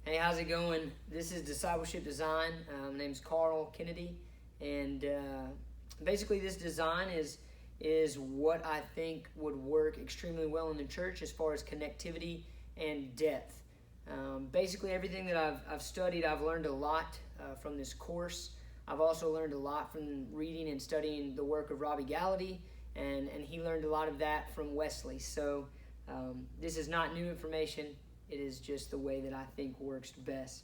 Hey, how's it going? This is Discipleship Design. My name's Carl Kennedy, and basically, this design is what I think would work extremely well in the church as far as connectivity and depth. Basically, everything that I've studied, I've learned a lot from this course. I've also learned a lot from reading and studying the work of Robbie Gallaty, and he learned a lot of that from Wesley. So this is not new information. It is just the way that I think works best.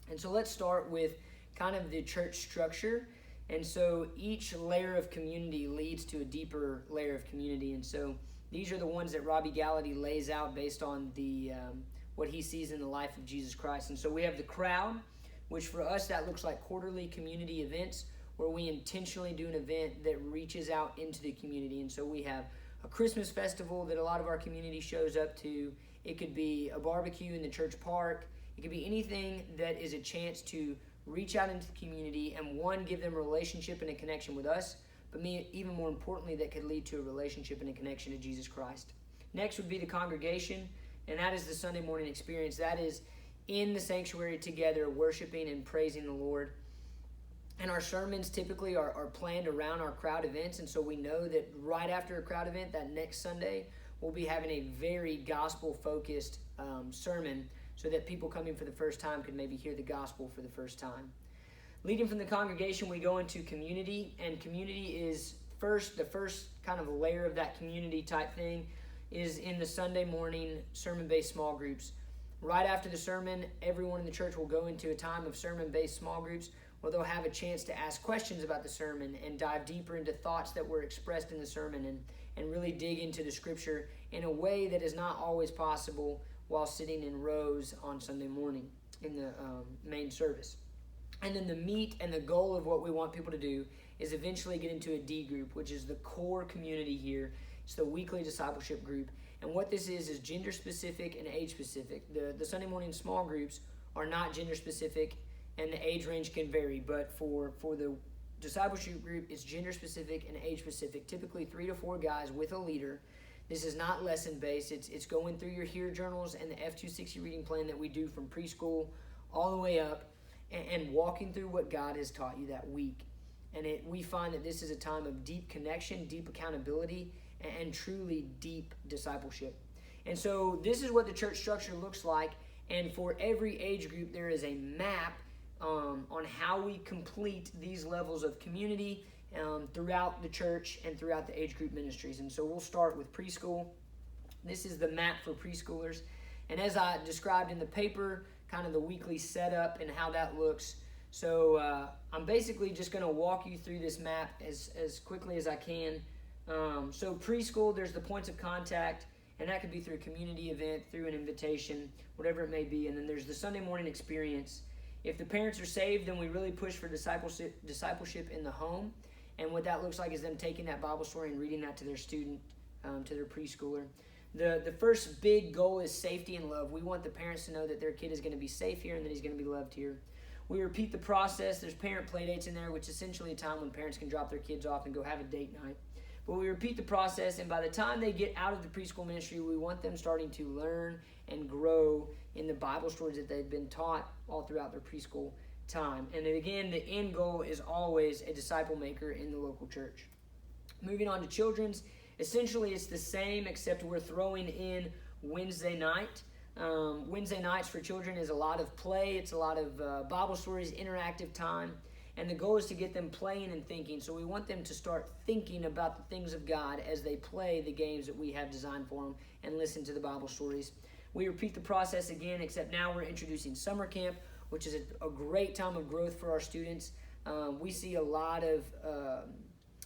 And so let's start with kind of the church structure. And so each layer of community leads to a deeper layer of community. And so these are the ones that Robbie Gallaty lays out based on the what he sees in the life of Jesus Christ. And so we have the crowd, which for us that looks like quarterly community events where we intentionally do an event that reaches out into the community. And so we have a Christmas festival that a lot of our community shows up to. It could be a barbecue in the church park. It could be anything that is a chance to reach out into the community and, one, give them a relationship and a connection with us, but even more importantly, that could lead to a relationship and a connection to Jesus Christ. Next would be the congregation, and that is the Sunday morning experience. That is in the sanctuary together, worshiping and praising the Lord. And our sermons typically are planned around our crowd events, and so we know that right after a crowd event, that next Sunday, we'll be having a very gospel-focused sermon so that people coming for the first time could maybe hear the gospel for the first time. Leading from the congregation, we go into community, and community is the first kind of layer of that community type thing is in the Sunday morning sermon-based small groups. Right after the sermon, everyone in the church will go into a time of sermon-based small groups where they'll have a chance to ask questions about the sermon and dive deeper into thoughts that were expressed in the sermon and really dig into the scripture in a way that is not always possible while sitting in rows on Sunday morning in the main service. And then the meat and the goal of what we want people to do is eventually get into a D group, which is the core community here. It's the weekly discipleship group. And what this is gender specific and age specific. The Sunday morning small groups are not gender specific, and the age range can vary, but for the discipleship group, it's gender specific and age specific, typically 3 to 4 guys with a leader. This is not lesson based. It's going through your HEAR journals and the F260 reading plan that we do from preschool all the way up and walking through what God has taught you that week. And we find that this is a time of deep connection, deep accountability, and truly deep discipleship. And so this is what the church structure looks like. And for every age group, there is a map on how we complete these levels of community throughout the church and throughout the age group ministries. And so we'll start with preschool. This is the map for preschoolers. And as I described in the paper, kind of the weekly setup and how that looks. So I'm basically just going to walk you through this map as quickly as I can. So preschool, there's the points of contact, and that could be through a community event, through an invitation, whatever it may be. And then there's the Sunday morning experience. If the parents are saved, then we really push for discipleship in the home. And what that looks like is them taking that Bible story and reading that to their student, to their preschooler. The first big goal is safety and love. We want the parents to know that their kid is going to be safe here and that he's going to be loved here. We repeat the process. There's parent play dates in there, which is essentially a time when parents can drop their kids off and go have a date night. But we repeat the process, and by the time they get out of the preschool ministry, we want them starting to learn and grow in the Bible stories that they've been taught all throughout their preschool time. And then again, the end goal is always a disciple maker in the local church. Moving on to children's, essentially it's the same except we're throwing in Wednesday night. Wednesday nights for children is a lot of play. It's a lot of Bible stories, interactive time. And the goal is to get them playing and thinking. So we want them to start thinking about the things of God as they play the games that we have designed for them and listen to the Bible stories. We repeat the process again, except now we're introducing summer camp, which is a great time of growth for our students. We see a lot of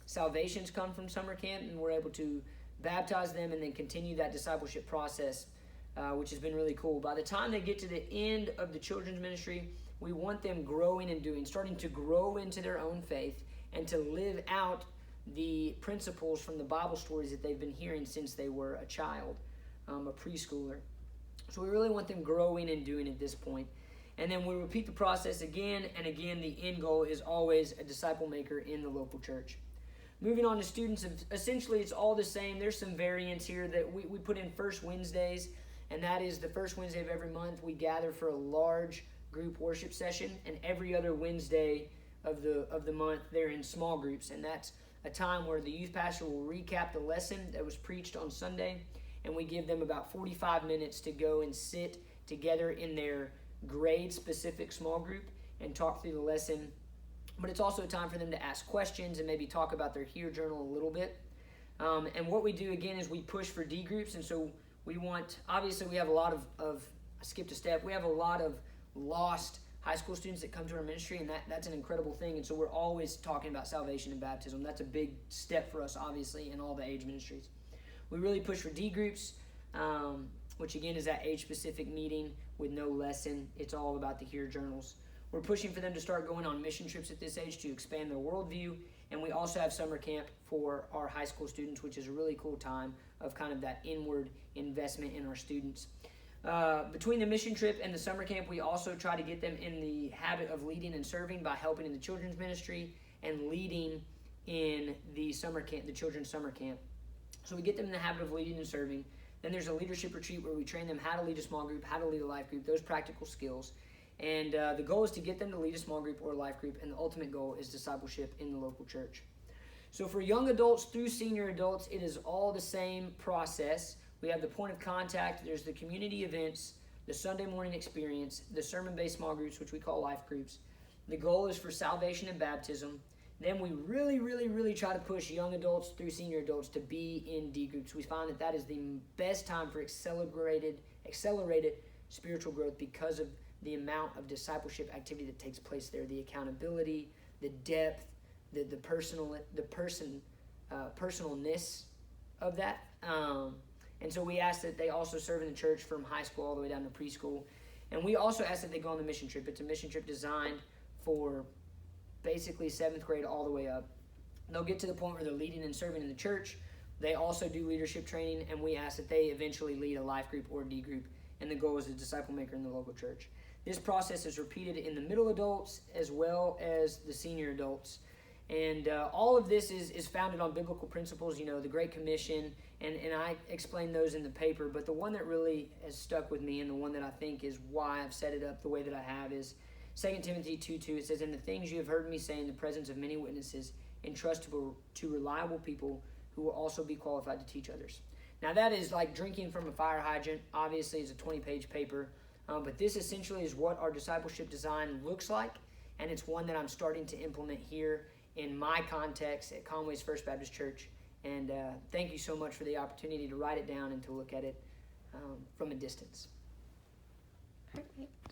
salvations come from summer camp, and we're able to baptize them and then continue that discipleship process, which has been really cool. By the time they get to the end of the children's ministry, we want them growing and starting to grow into their own faith and to live out the principles from the Bible stories that they've been hearing since they were a child, a preschooler. So we really want them growing and doing at this point. And then we repeat the process again and again. The end goal is always a disciple maker in the local church. Moving on to students, essentially it's all the same. There's some variants here that we put in First Wednesdays. and that is the first Wednesday of every month. We gather for a large group worship session, and every other Wednesday of the month they're in small groups, and that's a time where the youth pastor will recap the lesson that was preached on Sunday, and we give them about 45 minutes to go and sit together in their grade-specific small group and talk through the lesson. But it's also a time for them to ask questions and maybe talk about their Hear Journal a little bit. And what we do, again, is we push for D groups, and so we want, obviously we have a lot of I skipped a step, we have a lot of lost high school students that come to our ministry, and that's an incredible thing. And so we're always talking about salvation and baptism. That's a big step for us, obviously, in all the age ministries. We really push for D groups, which again is that age-specific meeting with no lesson. It's all about the Hear Journals. We're pushing for them to start going on mission trips at this age to expand their worldview. And we also have summer camp for our high school students, which is a really cool time of kind of that inward investment in our students. Between the mission trip and the summer camp, we also try to get them in the habit of leading and serving by helping in the children's ministry and leading in the summer camp, the children's summer camp. So we get them in the habit of leading and serving. Then there's a leadership retreat where we train them how to lead a small group, how to lead a life group, those practical skills. And the goal is to get them to lead a small group or a life group, and the ultimate goal is discipleship in the local church. So for young adults through senior adults, it is all the same process. We have the point of contact, there's the community events, the Sunday morning experience, the sermon-based small groups, which we call life groups. The goal is for salvation and baptism. Then we really try to push young adults through senior adults to be in D groups. We find that is the best time for accelerated spiritual growth because of the amount of discipleship activity that takes place there, the accountability, the depth, the personalness of that. And so we ask that they also serve in the church from high school all the way down to preschool. And we also ask that they go on the mission trip. It's a mission trip designed for basically 7th grade all the way up. They'll get to the point where they're leading and serving in the church. They also do leadership training, and we ask that they eventually lead a life group or D group, and the goal is a disciple maker in the local church. This process is repeated in the middle adults as well as the senior adults. And all of this is founded on biblical principles, the Great Commission, and I explain those in the paper. But the one that really has stuck with me, and the one that I think is why I've set it up the way that I have, is 2 Timothy 2:2. It says, "And the things you have heard me say in the presence of many witnesses, entrust to reliable people who will also be qualified to teach others." Now that is like drinking from a fire hydrant. Obviously, it's a 20-page paper. But this essentially is what our discipleship design looks like, and it's one that I'm starting to implement here in my context at Conway's First Baptist Church. And thank you so much for the opportunity to write it down and to look at it from a distance. Perfect.